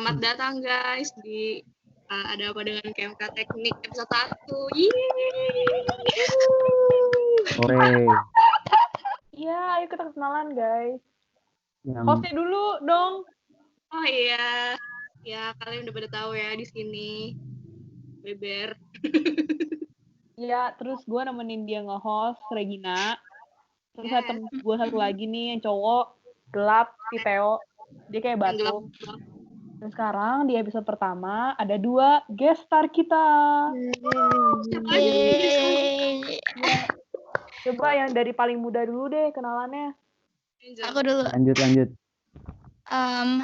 Selamat datang guys di Ada Apa Dengan KMK Teknik episode 1. Ore. Iya, ayo kita kenalan guys. Yang Hostnya dulu dong. Oh iya, ya kalian udah pada tahu ya di sini Beber. Iya, terus gue nemenin dia nge-host Regina. Terus Yes. ada temen gue satu lagi nih yang cowok gelap, si Theo. Dia kayak Yang batu. gelap. Dan sekarang di episode pertama ada 2 guest star kita. Siapa aja nih? Coba yang dari paling muda dulu deh kenalannya. Angel. Aku dulu. lanjut.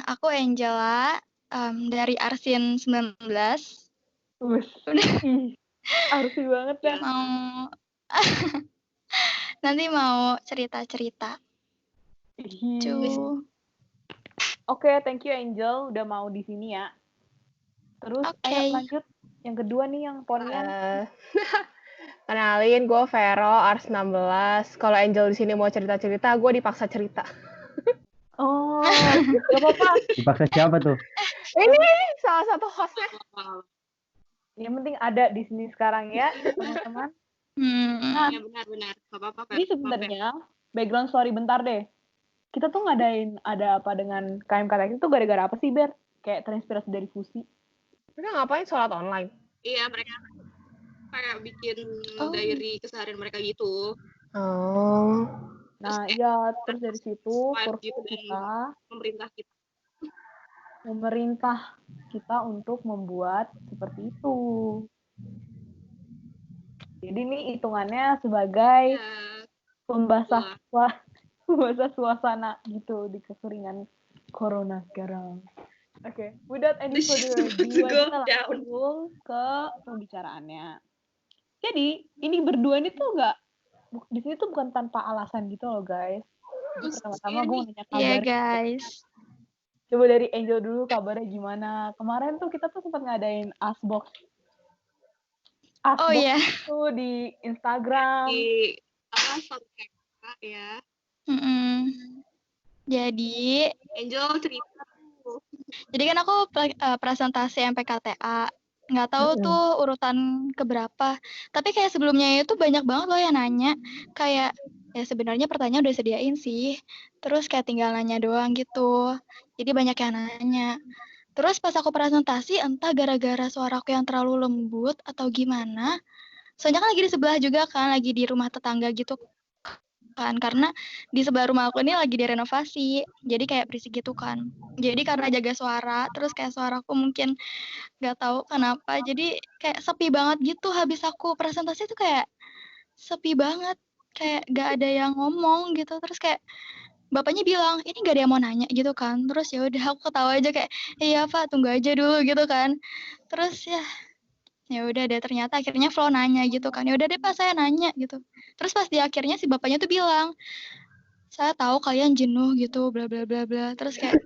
Aku Angela dari Arsin 19. Ih, arsi banget ya. Mau nanti mau cerita-cerita. Cu. Oke, thank you Angel udah mau di sini ya. Terus Oke. ayo lanjut. Yang kedua nih yang Ponian. Kenalin, gue Vero, Ars 16. Kalau Angel di sini mau cerita-cerita, gue dipaksa cerita. Oh, gak apa-apa. Dipaksa siapa tuh? Ini salah satu hostnya. Yang penting ada di sini sekarang ya, teman-teman. Ya benar. Gak apa-apa. Ini sebenarnya background story bentar deh. Kita tuh ngadain Ada Apa Dengan KMK Teknik itu gara-gara apa sih, Ber? Kayak terinspirasi dari Fusi. Mereka ngapain sholat online? Iya, mereka kayak bikin diary keseharian mereka gitu. Oh. Nah, iya, terus dari situ Vibe gitu Furfu dan kita memerintah kita. untuk membuat seperti itu. Jadi ini hitungannya sebagai Ya, pembasah suasana gitu di kekeringan corona sekarang. Oke, without any further ado, To go kita down. langsung ke pembicaraannya. Jadi, ini berdua ini tuh di sini tuh bukan tanpa alasan gitu loh, guys. Jadi, pertama-tama gue mau nanya kabar. Iya, guys. Coba dari Angel dulu, kabarnya gimana? Kemarin tuh kita tuh sempat ngadain Asbox. Oh iya. Tuh di Instagram. Di satu KMK ya. Jadi Angel cerita. Jadi kan aku presentasi MPKTA. Nggak tahu tuh urutan keberapa. Tapi kayak sebelumnya itu banyak banget loh yang nanya. Kayak, ya sebenarnya pertanyaan udah sediain sih. Terus kayak tinggal nanya doang gitu. Jadi banyak yang nanya. Terus pas aku presentasi, entah gara-gara suaraku yang terlalu lembut atau gimana. Soalnya kan lagi di sebelah juga kan, lagi di rumah tetangga gitu kan, karena di sebelah rumah aku ini lagi direnovasi, jadi kayak berisik gitu kan. Jadi karena jaga suara, terus kayak suaraku mungkin nggak tahu kenapa, jadi kayak sepi banget gitu. Habis aku presentasi tuh kayak sepi banget, kayak nggak ada yang ngomong gitu. Terus kayak bapaknya bilang ini nggak ada yang mau nanya gitu kan. Terus ya udah aku ketawa aja kayak iya Pak, tunggu aja dulu gitu kan. Terus ya udah deh, ternyata akhirnya Flo nanya gitu kan. Ya udah deh Pak, saya nanya gitu. Terus pas di akhirnya si bapaknya tuh bilang, saya tahu kalian jenuh gitu, bla bla bla bla. Terus kayak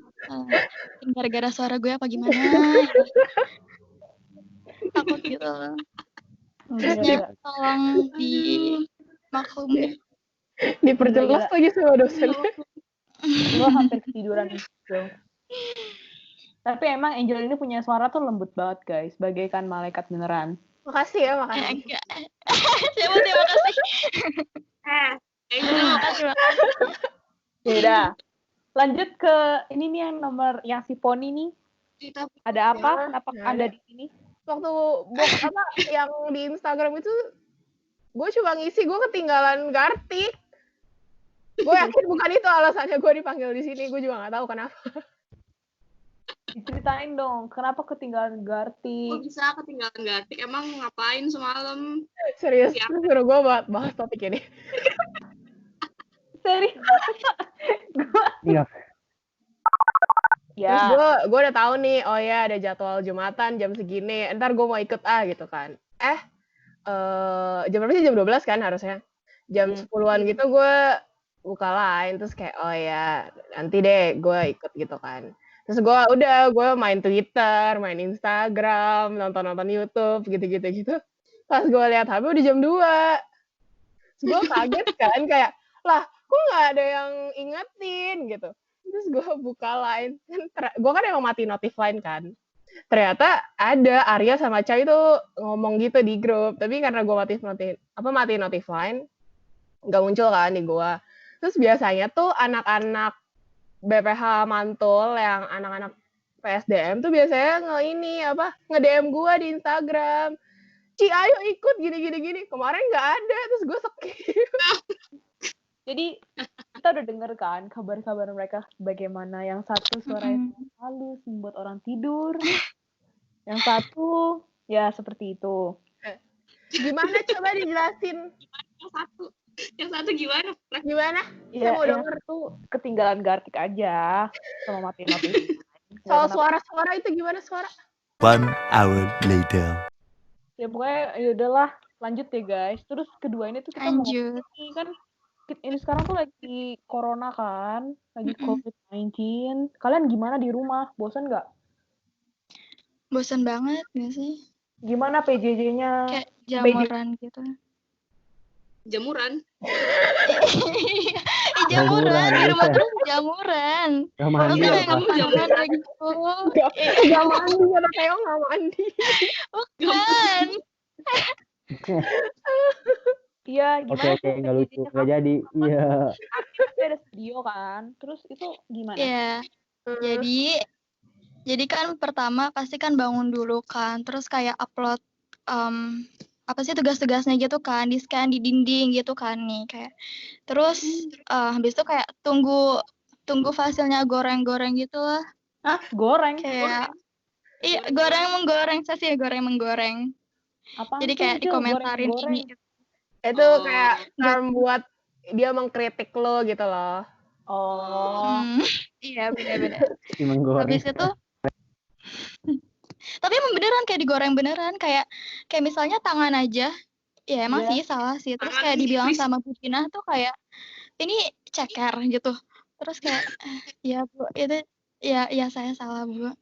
ini gara-gara suara gue apa gimana gitu. Takut gitu. Ya, tolong dimaklumi. Diperjelas lagi sama dosen. Gue hampir ketiduran gitu. Tapi emang Angel ini punya suara tuh lembut banget, guys. Bagaikan malaikat beneran. Makasih ya, makasih. Enggak. Terima kasih. Angel. Makasih. Yaudah. Lanjut ke ini nih yang nomor yang si Poni nih. Cerita Ada apa? Ya, Kenapa ya Anda ada. di sini? Waktu yang di Instagram itu, gue cuma ngisi, gue ketinggalan Gartik. Gue yakin bukan itu alasannya gue dipanggil di sini. Gue juga nggak tahu kenapa. Diceritain dong, kenapa ketinggalan Kok Gartik? bisa ketinggalan Gartik? Emang ngapain semalam? Serius, Siap. suruh gue bahas topik ini. Serius? Iya. Terus Ya. gue udah tahu nih, oh ya ada jadwal Jumatan jam segini. Ntar gue mau ikut gitu kan. Jam berapa sih? Jam 12 kan harusnya. Jam 10-an gitu gue buka line. Terus kayak, oh ya nanti deh gue ikut gitu kan. Terus gue main Twitter, main Instagram, nonton YouTube, gitu-gitu. Pas gue lihat HP udah jam 2. Terus gue kaget kan, kayak, lah kok nggak ada yang ingetin gitu. terus gue buka Line. Gue kan emang mati notif Line kan. Ternyata ada Arya sama Chai itu ngomong gitu di grup, tapi karena gue mati notif Line, nggak muncul kan di gue. Terus biasanya tuh anak-anak BPH Mantul yang anak-anak PSDM tuh biasanya nge-DM gue di Instagram. Ci, ayo ikut gini. Kemarin nggak ada, terus gue skip. Jadi kita udah denger kan kabar-kabar mereka bagaimana. Yang satu suaranya halus membuat orang tidur. Yang satu ya seperti itu. Gimana coba dijelasin? Yang satu gimana? Gimana? Ya, Saya mau yang denger. satu ketinggalan Gartik aja sama mati notif. Soal suara-suara itu gimana suara? 1 hour later. Ya pokoknya ya udahlah, lanjut ya guys. Terus kedua ini tuh kita mau Lanjut. ini kan ini sekarang tuh lagi corona kan, lagi COVID-19. Kalian gimana di rumah? Bosan nggak? Bosan banget gak sih? Gimana PJJ-nya? Kayak jamuran gitu. Jamuran. Jamuran, di rumah bisa. terus jamuran. Gak mandi Masa apa? kayak jamuran lagi gitu. Gak mandi, kata Teo gak mandi. Bukan. Iya, Oke, gimana tuh nggak lucu. PJJ-nya? Nggak jadi. Iya. Kan ada studio kan. Terus itu gimana? Iya. Jadi kan pertama pasti kan bangun dulu kan, terus kayak upload apa sih tugas-tugasnya gitu kan, di scan di dinding gitu kan nih kayak. Terus habis itu kayak tunggu hasilnya goreng-goreng gitu lah. Hah? Goreng? Kayak iya, goreng-menggoreng, saya sih goreng menggoreng. Apaan Jadi tuh, kayak Jel? dikomentarin Goreng-goreng? ini. Itu kayak term buat dia mengkritik lo gitu loh. Oh. Iya benar-benar. Emang goreng. Habis itu tapi emang beneran kayak digoreng beneran kayak misalnya tangan aja ya emang sih salah sih terus kayak dibilang sama Bu Tina tuh kayak ini ceker gitu terus kayak ya Bu itu ya saya salah Bu ya.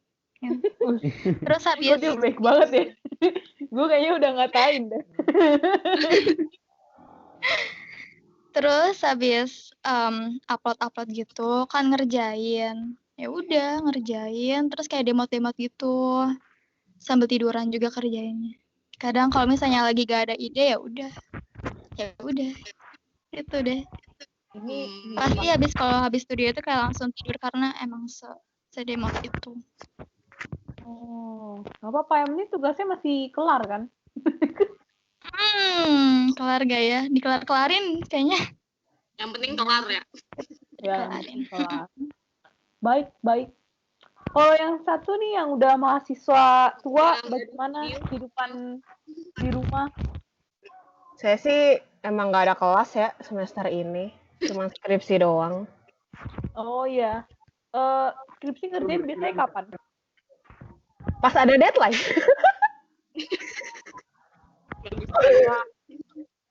Terus habis Kok dia baik banget ya? Gue kayaknya udah ngatain deh. terus habis upload gitu kan ngerjain ya udah ngerjain terus kayak demot gitu sambil tiduran juga kerjainnya kadang kalau misalnya lagi gak ada ide ya udah itu deh Ini pasti kalau habis studio itu kayak langsung tidur karena emang sedemot itu. Oh, nggak apa-apa. Yang penting tugasnya masih kelar kan? Kelar gak ya? Dikelar-kelarin kayaknya. Yang penting kelar ya. Ya, Kelarin. kelar. Baik. Kalau yang satu nih yang udah mahasiswa tua, bagaimana kehidupan di rumah? Saya sih emang gak ada kelas ya semester ini. Cuma skripsi doang. Oh iya. Skripsi ngerjain biasanya kapan? Pas ada deadline.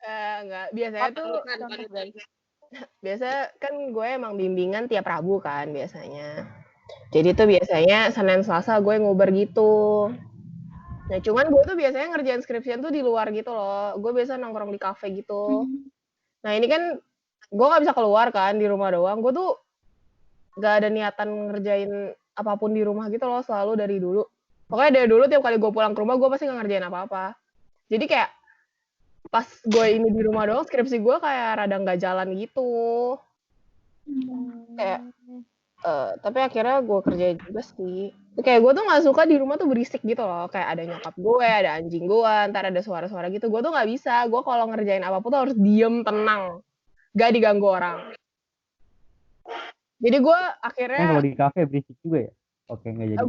Enggak, biasanya tuh biasa kan gue emang bimbingan tiap Rabu kan biasanya. Jadi tuh biasanya Senin Selasa gue nguber gitu. Nah cuman gue tuh biasanya ngerjain skripsian tuh di luar gitu loh. Gue biasa nongkrong di kafe gitu. Nah ini kan gue gak bisa keluar kan, di rumah doang. Gue tuh gak ada niatan ngerjain apapun di rumah gitu loh, selalu dari dulu. Pokoknya dari dulu tiap kali gue pulang ke rumah gue pasti gak ngerjain apa-apa. Jadi kayak pas gue ini di rumah doang, skripsi gue kayak rada gak jalan gitu. Kayak tapi akhirnya gue kerjain juga sih. Kayak gue tuh gak suka di rumah tuh berisik gitu loh. Kayak ada nyokap gue, ada anjing gue, ntar ada suara-suara gitu. Gue tuh gak bisa. Gue kalau ngerjain apapun tuh harus diem, tenang. Gak diganggu orang. Jadi gue akhirnya... Kalau di kafe berisik juga ya? Oke, nggak jadi.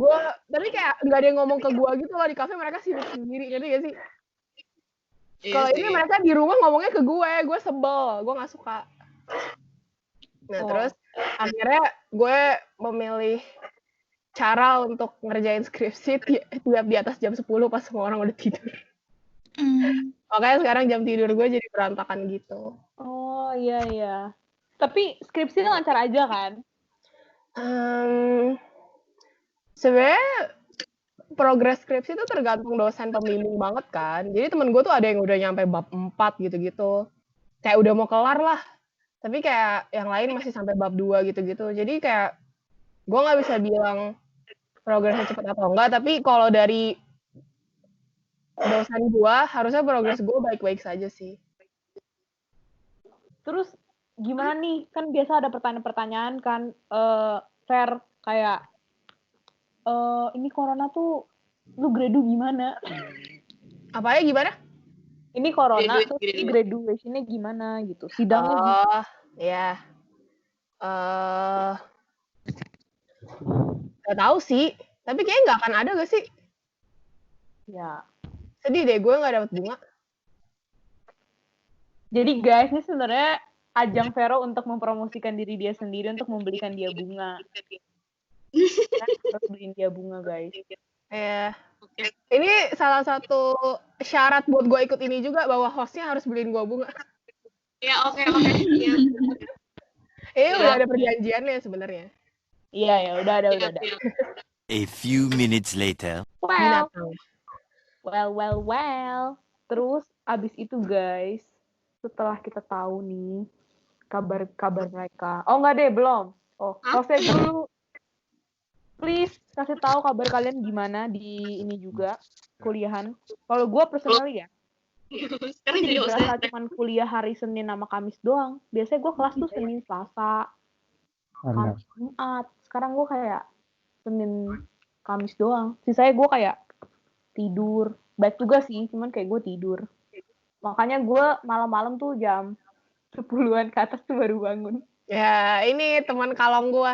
Tapi kayak gak ada yang ngomong ke gue gitu loh. Di kafe mereka sibuk sendiri. Ngerti gak sih? Kalau ini mereka di rumah ngomongnya ke gue sebel. Gue gak suka. Nah terus akhirnya gue memilih cara untuk ngerjain skripsi tiap di atas jam 10 pas semua orang udah tidur. Makanya sekarang jam tidur gue jadi berantakan gitu. Oh iya. Tapi skripsi lancar aja kan? Sebenarnya progres skripsi itu tergantung dosen pembimbing banget kan. Jadi temen gue tuh ada yang udah nyampe bab 4 gitu-gitu. Kayak udah mau kelar lah. Tapi kayak yang lain masih sampai bab 2 gitu-gitu. Jadi kayak gue nggak bisa bilang progresnya cepat atau enggak, tapi kalau dari dosen gue, harusnya progres gue baik-baik saja sih. Terus gimana nih? Kan biasa ada pertanyaan-pertanyaan kan, Fer, kayak ini corona tuh lu gradu gimana? Apanya gimana? Ini corona Graduate, terus graduate. graduation-nya gimana gitu? Sidangnya gimana? Oh, ya. Gak tahu sih. Tapi kayaknya nggak akan ada gak sih? Ya. Sedih deh, gue nggak dapet bunga. Jadi guys, ini sebenarnya ajang Vero untuk mempromosikan diri dia sendiri untuk membelikan dia bunga. Kan harus beliin dia bunga, guys. Ya. Oke. Ini salah satu syarat buat gue ikut ini juga, bahwa hostnya harus beliin gue bunga. Ya, oke. Ya. Ini Ya. udah ada perjanjiannya sebenarnya. Iya ya, udah ada. Siap. A few minutes later. Well, Binatang. well. Terus abis itu guys, setelah kita tahu nih kabar mereka. Oh enggak deh, belum. Oh, hostnya dulu. Please kasih tahu kabar kalian gimana di ini juga kuliahan. Kalau gue personally ya, Sekarang jadi host. berasa cuman kuliah hari Senin sama Kamis doang. Biasanya gue kelas tuh Senin, Selasa, Benar. Kamis, Jumat. Sekarang gue kayak Senin, Kamis doang. Sisanya gue kayak tidur. Baik juga sih, cuman kayak gue tidur. Makanya gue malam-malam tuh jam 10-an ke atas tuh baru bangun. Ya, ini teman kalong gue.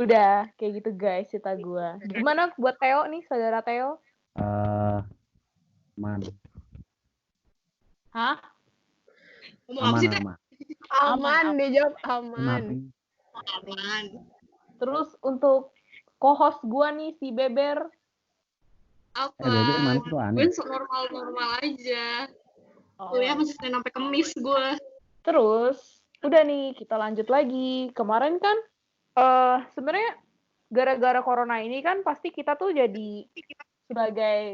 Udah, kayak gitu guys cerita gue. Gimana buat Theo nih, saudara Theo? Aman. Hah? Ngomong apa sih, Teh? Aman, dia jawab aman. Aman. Terus untuk co-host gue nih, si Beber. Apa? Bebe mana tuh aneh. Gue normal-normal aja. Kuliah masih Senin sampai Kamis gue. Terus, udah nih, kita lanjut lagi. Kemarin kan, sebenarnya gara-gara corona ini kan pasti kita tuh jadi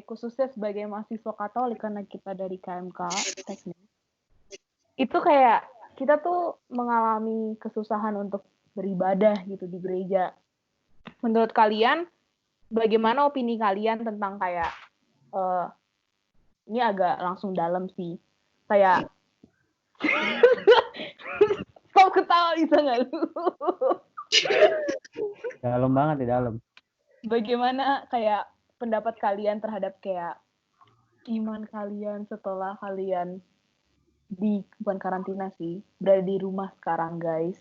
khususnya sebagai mahasiswa Katolik karena kita dari KMK teknik. Itu kayak kita tuh mengalami kesusahan untuk beribadah gitu di gereja. Menurut kalian, bagaimana opini kalian tentang kayak ini agak langsung dalam sih. Kayak kau ketawa bisa nggak lu? Dalam banget di dalam. Bagaimana kayak pendapat kalian terhadap kayak iman kalian setelah kalian bukan karantina sih, berada di rumah sekarang guys.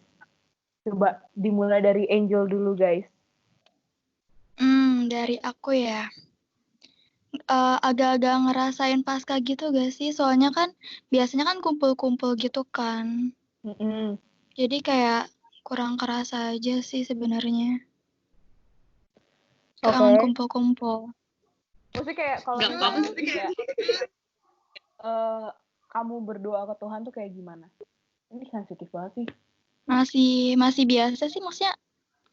Coba dimulai dari Angel dulu guys. Dari aku ya. Agak-agak ngerasain pasca gitu gak sih? Soalnya kan biasanya kan kumpul-kumpul gitu kan. Jadi kayak kurang kerasa aja sih sebenarnya. Kangen kumpul-kumpul. Maksudnya kayak kalau Gak apa-apa sih, kayak kamu berdoa ke Tuhan tuh kayak gimana? Ini sensitif banget sih. Masih biasa sih, maksudnya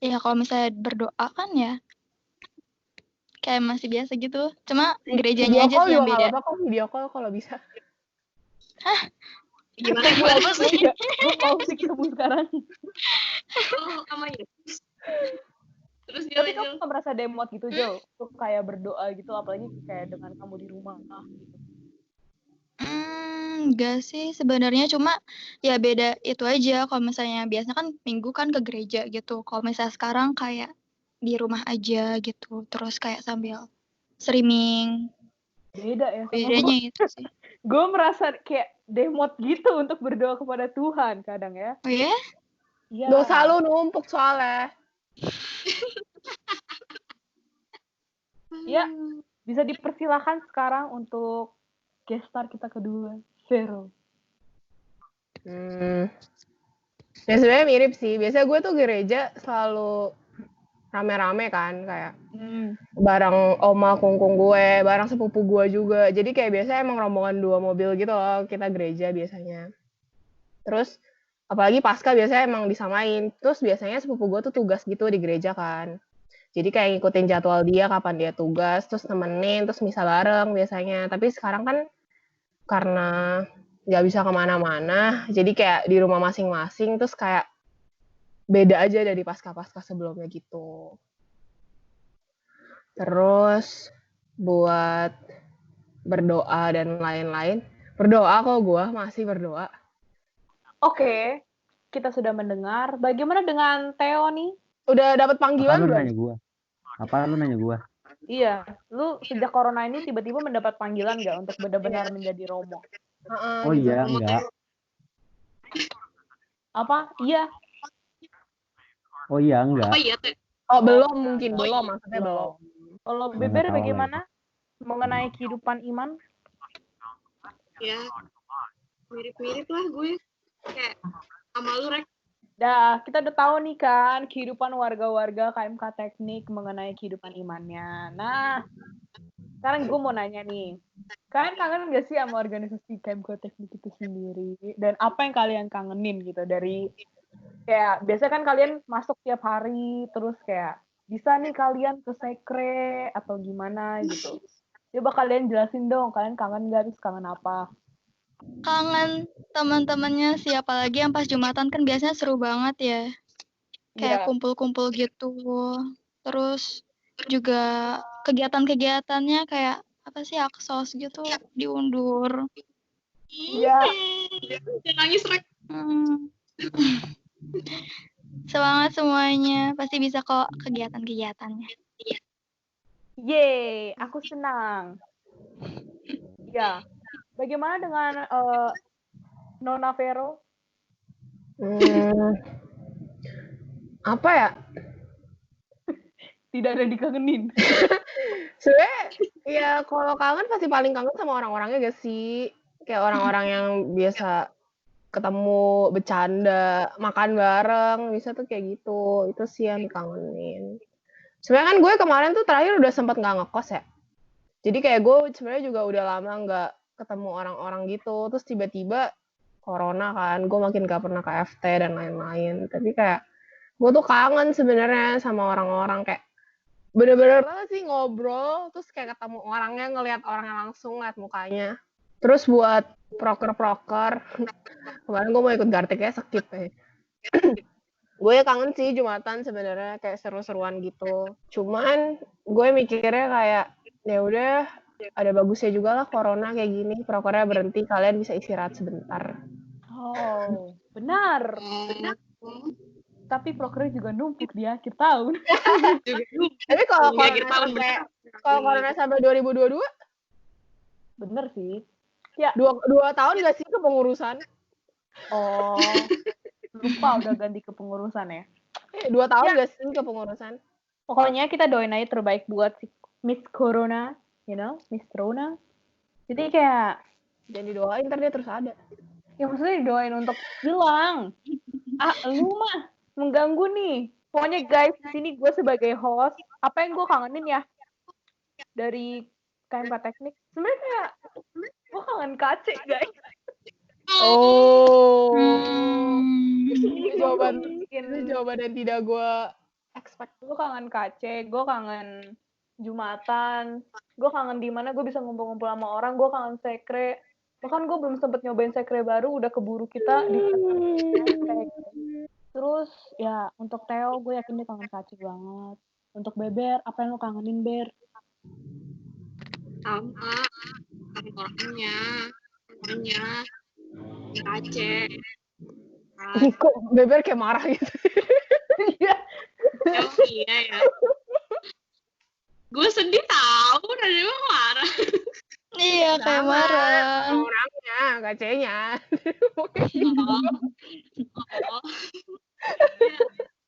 ya kalau misalnya berdoa kan ya kayak masih biasa gitu. Cuma gerejanya aja sih yang beda. Apa kok video call kalau bisa. Gimana? Apa sih? Gue mau sih ketemu sekarang. Oh, sama Yesus. Terus Tapi jalan-jalan. kamu gak merasa demot gitu, Jo? Tuh kayak berdoa gitu, apalagi kayak dengan kamu di rumah gitu. Enggak sih sebenarnya, cuma ya beda itu aja. Kalau misalnya biasanya kan minggu kan ke gereja gitu. Kalau misalnya sekarang kayak di rumah aja gitu. Terus kayak sambil streaming. Beda ya. Bedanya itu sih. Gue merasa kayak demot gitu untuk berdoa kepada Tuhan kadang ya. Oh ya? Iya. Dosa lu numpuk soalnya. Ya, bisa dipersilahkan sekarang untuk guest star kita kedua, Vero. Ya sebenarnya mirip sih. Biasanya gue tuh gereja selalu rame-rame kan, kayak bareng oma kungkung gue, bareng sepupu gue juga. Jadi kayak biasanya emang rombongan 2 mobil gitu loh kita gereja biasanya. Terus apalagi pasca biasanya emang disamain. Terus biasanya sepupu gue tuh tugas gitu di gereja kan. Jadi kayak ngikutin jadwal dia kapan dia tugas, terus nemenin, terus misa bareng biasanya. Tapi sekarang kan karena nggak bisa kemana-mana, jadi kayak di rumah masing-masing, terus kayak beda aja dari pasca-pasca sebelumnya gitu. Terus buat berdoa dan lain-lain. Berdoa kok gue masih berdoa. Oke, kita sudah mendengar. Bagaimana dengan Theo nih? Udah dapat Apa panggilan lu belum? nanya gua? Apa lu nanya gua? Iya, lu sejak corona ini tiba-tiba mendapat panggilan nggak untuk benar-benar menjadi Romo? Heeh, Oh gitu. iya, enggak. Apa? Iya. Oh iya, enggak. Apa ya Teh? Oh, belum mungkin, enggak. belum maksudnya belum. Kalau Gua Beber nggak tahu bagaimana mengenai kehidupan iman? Ya mirip-mirip lah gue. Kayak sama lu Rek. Dah, kita udah tahu nih kan kehidupan warga-warga KMK Teknik mengenai kehidupan imannya. Nah, sekarang gue mau nanya nih. Kalian kangen gak sih sama organisasi KMK Teknik itu sendiri? Dan apa yang kalian kangenin gitu dari kayak biasanya kan kalian masuk tiap hari terus kayak bisa nih kalian ke sekre atau gimana gitu. Coba kalian jelasin dong, kalian kangen gak, terus kangen apa? Kangen teman-temannya sih, apalagi yang pas Jumatan kan biasanya seru banget ya. Kayak Iya. kumpul-kumpul gitu. Terus juga kegiatan-kegiatannya kayak apa sih, aksos gitu diundur. Iya. Jangan nangis Rek. Hmm. Semangat semuanya, pasti bisa kok kegiatan-kegiatannya. Yeay, aku senang. Ya. Bagaimana dengan Nona Vero? Apa ya? Tidak ada dikangenin. Sebenarnya ya kalau kangen pasti paling kangen sama orang-orangnya gak sih? Kayak orang-orang yang biasa ketemu, bercanda, makan bareng, bisa tuh kayak gitu. Itu sih yang dikangenin. Sebenarnya kan gue kemarin tuh terakhir udah sempet nggak ngekos ya. Jadi kayak gue sebenarnya juga udah lama nggak ketemu orang-orang gitu. Terus tiba-tiba corona kan, gue makin gak pernah ke FT dan lain-lain. Tapi kayak gue tuh kangen sebenarnya sama orang-orang, kayak bener-bener banget sih ngobrol, terus kayak ketemu orangnya, ngelihat orangnya langsung, lihat mukanya. Terus buat proker-proker, kemarin gue mau ikut Gartek ya, skip ya. Gue kangen sih Jumatan sebenarnya, kayak seru-seruan gitu. Cuman gue mikirnya kayak ya udah, ada bagusnya juga lah corona kayak gini, prokernya berhenti, kalian bisa istirahat sebentar. Oh, benar. Tapi prokernya juga numpuk di akhir tahun. Tapi kalau Di akhir tahun, corona sampai 2022, Bener sih. Ya. 2 tahun gak sih kepengurusan? Oh, lupa udah ganti kepengurusan ya. 2 tahun gak sih kepengurusan? Pokoknya kita doain aja terbaik buat si Miss Corona, you know, Miss Corona. Jadi kayak, Jangan didoain, ntar dia terus ada. ya maksudnya didoain untuk hilang. Lu mah mengganggu nih. Pokoknya guys, di sini gue sebagai host, apa yang gue kangenin ya dari KMK Teknik? Sebenarnya kayak gue kangen KC guys. Oh, Ini itu jawaban yang tidak gue expect. Gue kangen KC, gue kangen Jumatan, gue kangen di mana gue bisa ngumpul-ngumpul sama orang, gue kangen sekre. Bahkan gue belum sempet nyobain sekre baru, udah keburu kita di Terus ya untuk Theo, gue yakin dia kangen KC banget. Untuk Beber, apa yang lo kangenin Ber? Sama kangen orangnya Aceh. Kok Beber kayak marah gitu? Emang iya ya. Gue sedih tahu, dan emang marah. Iya, kayak marah. Orangnya, KC-nya.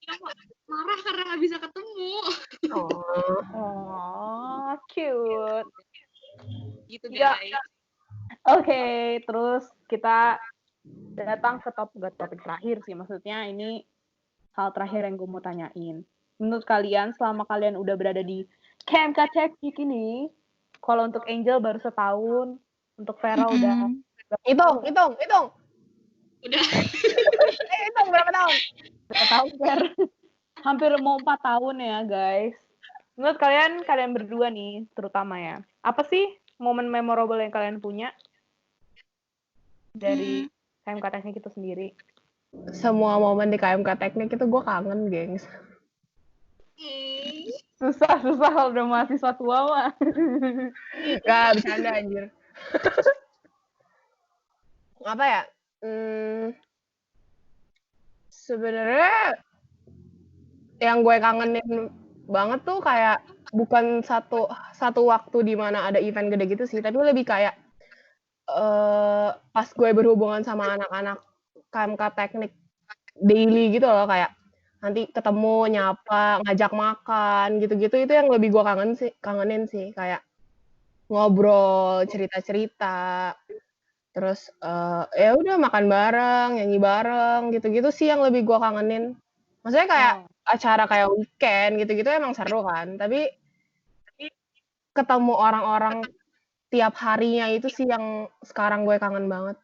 Ya, marah karena gak bisa ketemu. Oh, cute. Gitu Ya. guys. Oke, terus kita datang ke topik terakhir sih. Maksudnya ini hal terakhir yang gue mau tanyain. Menurut kalian, selama kalian udah berada di KMK Teknik ini, kalau untuk Angel baru setahun, untuk Vera udah Hitung. Udah. Hitung berapa tahun? berapa tahun, Ver? Hampir mau 4 tahun ya, guys. Menurut kalian berdua nih, terutama ya, apa sih momen memorable yang kalian punya dari KMK Teknik itu sendiri? semua momen di KMK Teknik itu gue kangen, gengs. Susah kalau udah mahasiswa tua mah. Gak, bercanda anjir. Apa ya? Sebenarnya yang gue kangenin banget tuh kayak bukan satu waktu di mana ada event gede gitu sih, tapi lebih kayak pas gue berhubungan sama anak-anak KMK Teknik daily gitu loh, kayak nanti ketemu, nyapa, ngajak makan gitu-gitu, itu yang lebih gue kangenin sih, kayak ngobrol, cerita-cerita, terus ya udah makan bareng, nyanyi bareng, gitu-gitu sih yang lebih gue kangenin. Maksudnya kayak acara kayak weekend gitu-gitu emang seru kan, tapi ketemu orang-orang tiap harinya itu sih yang sekarang gue kangen banget.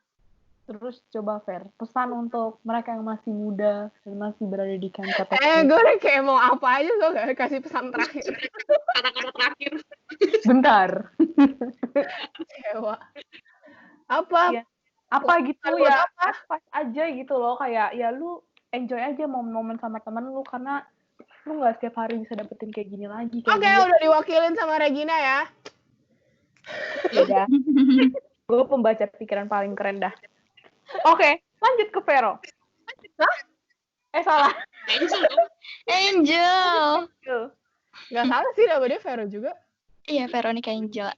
Terus coba Fer, pesan untuk mereka yang masih muda dan masih berada di KMK Teknik. Gue udah kayak mau apa aja so gak kasih pesan terakhir. Kata-kata terakhir. Bentar. Kecewa. Apa? Ya, apa gitu ya, pas aja gitu loh, kayak ya lu enjoy aja momen-momen sama temen lu, karena lu nggak setiap hari bisa dapetin kayak gini lagi. Oke, udah diwakilin sama Regina ya. Ya, gue pembaca pikiran paling keren dah. Oke, lanjut ke Vero. Hah? Salah. Angel. Gak salah sih, namanya Vero juga. Iya, Veronica Angel.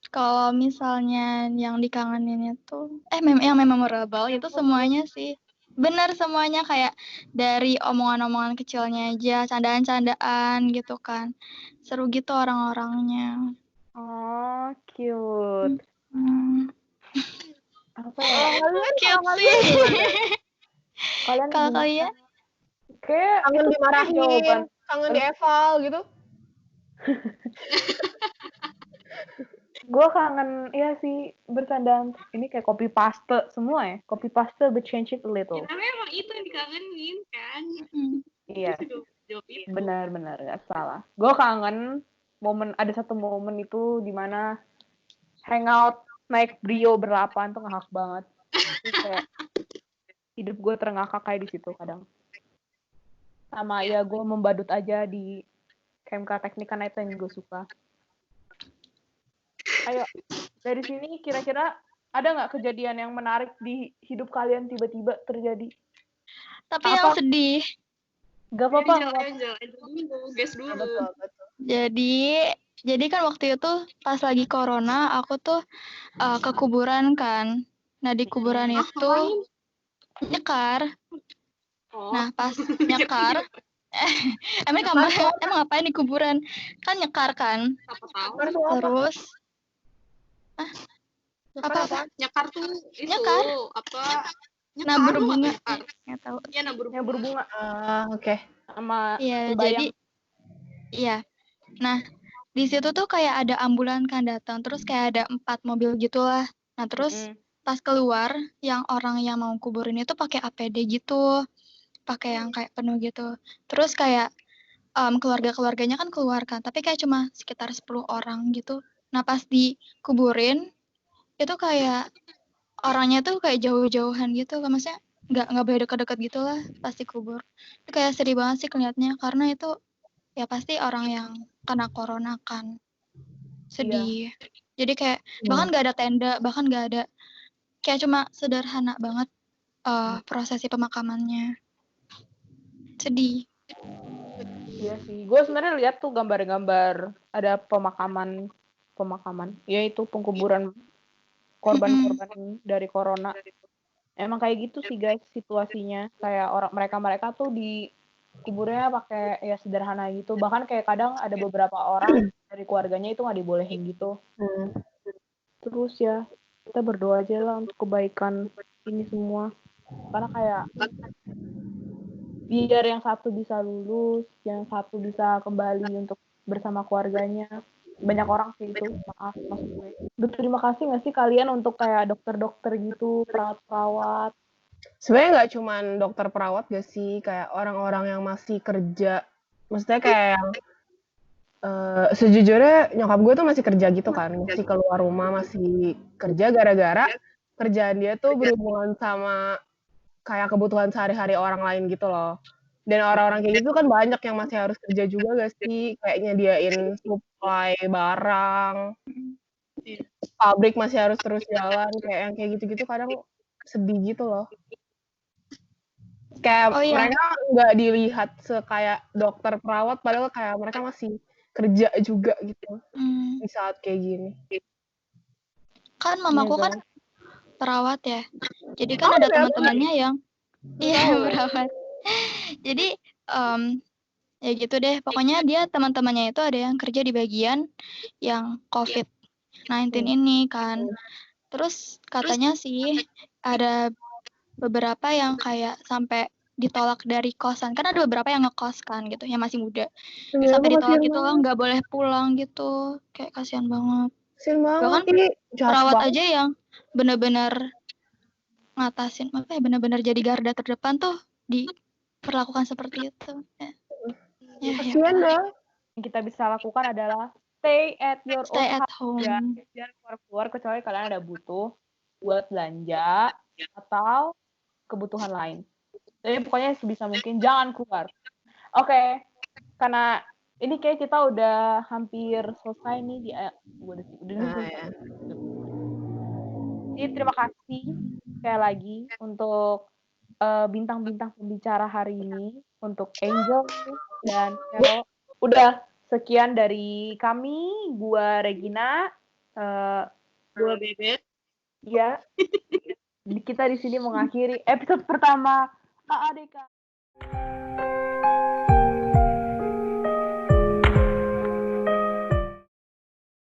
Kalau misalnya yang dikangenin itu, yang memorable itu semuanya sih. Benar semuanya, kayak dari omongan-omongan kecilnya aja, candaan-candaan gitu kan. Seru gitu orang-orangnya. Oh, cute. Apa ya? Kalian kalau kalian kayak kangen dimarahin, kangen di eval gitu. Gue kangen, ya sih, bercandaan ini kayak copy paste semua ya, copy paste but change it a little. Ya, namanya emang itu yang dikangenin kan. Iya, benar gak salah. Gue kangen ada satu momen itu dimana hangout naik Brio berlapan tuh ngakak banget. Terus kayak hidup gue terngakak kayak di situ kadang. Sama ya gue membadut aja di KMK Teknik, karena itu yang gue suka. Ayo, dari sini kira-kira ada nggak kejadian yang menarik di hidup kalian tiba-tiba terjadi? Tapi yang sedih. Gak apa-apa. Guys dulu. Jadi kan waktu itu pas lagi corona, aku tuh ke kuburan kan. Nah, di kuburan itu nyekar. Nah, pas nyekar, emang ngapain di kuburan? Kan nyekar kan. Terus apa? Nyekar tuh itu apa? Nabur bunga. Nggak tahu. Iya, nabur bunga. Oke. Sama iya, jadi iya. Nah, di situ tuh kayak ada ambulan kan datang, terus kayak ada 4 mobil gitulah. Nah, terus pas keluar, yang orang yang mau kuburin itu pakai APD gitu, pakai yang kayak penuh gitu. Terus kayak keluarga-keluarganya kan keluar kan, tapi kayak cuma sekitar 10 orang gitu. Nah, pas dikuburin itu kayak orangnya tuh kayak jauh-jauhan gitu, maksudnya nggak boleh deket-deket gitu lah pas dikubur. Itu kayak sedih banget sih kelihatnya, karena itu ya pasti orang yang kena corona kan. Sedih. Jadi kayak bahkan nggak ada tenda, bahkan nggak ada, kayak cuma sederhana banget prosesi pemakamannya. Sedih. Iya sih, gue sebenarnya lihat tuh gambar-gambar ada pemakaman, yaitu pengkuburan korban-korban dari corona. Emang kayak gitu sih guys situasinya, kayak mereka tuh di kuburnya pakai ya sederhana gitu, bahkan kayak kadang ada beberapa orang dari keluarganya itu nggak dibolehin gitu. Terus ya kita berdoa aja lah untuk kebaikan ini semua, karena kayak biar yang satu bisa lulus, yang satu bisa kembali untuk bersama keluarganya. Banyak orang sih itu, maaf maksud gue. Berterima kasih nggak sih kalian untuk kayak dokter-dokter gitu, perawat-perawat? Sebenarnya nggak cuman dokter perawat gak sih, kayak orang-orang yang masih kerja. Maksudnya kayak sejujurnya nyokap gue tuh masih kerja gitu kan, masih keluar rumah, masih kerja gara-gara kerjaan dia tuh berhubungan sama kayak kebutuhan sehari-hari orang lain gitu loh. Dan orang-orang kayak gitu kan banyak yang masih harus kerja juga gak sih? Kayak nyediain supply barang, Iya. pabrik masih harus terus jalan, kayak yang kayak gitu-gitu kadang sedih gitu loh. Kayak Oh iya. mereka nggak dilihat kayak dokter perawat, padahal kayak mereka masih kerja juga gitu Hmm. di saat kayak gini. Kan mamaku Iya, kan Zah. perawat ya. Jadi kan ada ya, teman-temannya yang iya tahu. perawat. Jadi ya gitu deh. Pokoknya dia teman-temannya itu ada yang kerja di bagian yang COVID-19 ini kan. Terus katanya sih ada beberapa yang kayak sampai ditolak dari kosan. Kan ada beberapa yang ngekos kan gitu, yang masih muda. Iya, Sampai ditolak kasihan gitu loh, banget. nggak boleh pulang gitu. Kayak kasihan banget. Kasihan banget. Bahkan Ini jahat perawat banget. aja yang benar-benar ngatasin apa ya, benar-benar jadi garda terdepan tuh diperlakukan seperti itu. Ya, Kasihan dah. Yang kita bisa lakukan adalah stay at your own Stay at house, ya. home. Jangan keluar-keluar kecuali kalian ada butuh buat belanja atau kebutuhan lain. Jadi pokoknya sebisa mungkin jangan keluar. Oke, karena ini kayak kita udah hampir selesai nih di udah selesai. Ya. Jadi terima kasih sekali lagi untuk bintang-bintang pembicara hari ini, untuk Angel dan Carol. Udah sekian dari kami, gua Regina, Gua Bebet. ya. Kita di sini mengakhiri episode pertama AADK.